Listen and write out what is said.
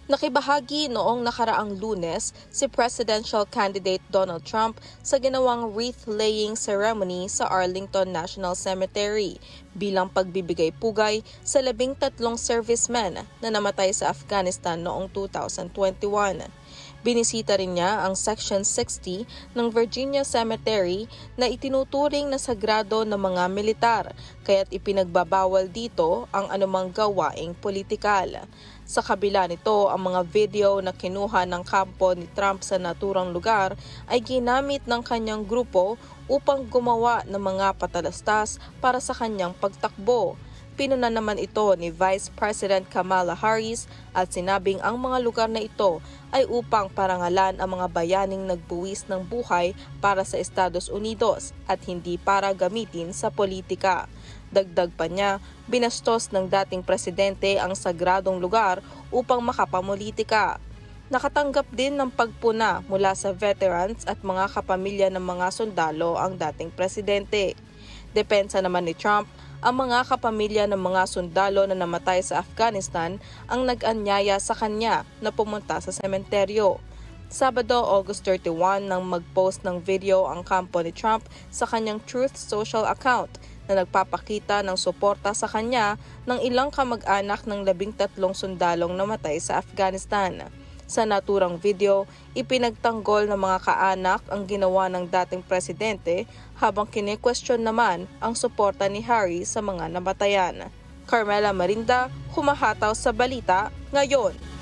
Nakibahagi noong nakaraang Lunes si presidential candidate Donald Trump sa ginawang wreath-laying ceremony sa Arlington National Cemetery bilang pagbibigay pugay sa 13 servicemen na namatay sa Afghanistan noong 2021. Binisita rin niya ang Section 60 ng Virginia Cemetery na itinuturing na sagrado ng mga militar, kaya't ipinagbabawal dito ang anumang gawaing politikal. Sa kabila nito, ang mga video na kinuha ng kampo ni Trump sa naturang lugar ay ginamit ng kanyang grupo upang gumawa ng mga patalastas para sa kanyang pagtakbo. Pinuna naman ito ni Vice President Kamala Harris at sinabing ang mga lugar na ito ay upang parangalan ang mga bayaning nagbuwis ng buhay para sa Estados Unidos at hindi para gamitin sa politika. Dagdag pa niya, binastos ng dating presidente ang sagradong lugar upang makapamulitika. Nakatanggap din ng pagpuna mula sa veterans at mga kapamilya ng mga sundalo ang dating presidente. Depensa naman ni Trump, ang mga kapamilya ng mga sundalo na namatay sa Afghanistan ang nag-anyaya sa kanya na pumunta sa sementeryo. Sabado, August 31 nang mag-post ng video ang kampo ni Trump sa kanyang Truth Social account na nagpapakita ng suporta sa kanya ng ilang kamag-anak ng 13 sundalong namatay sa Afghanistan. Sa naturang video, ipinagtanggol ng mga kaanak ang ginawa ng dating presidente habang kine-question naman ang suporta ni Harry sa mga namatayan. Carmela Marinda, humahataw sa balita ngayon.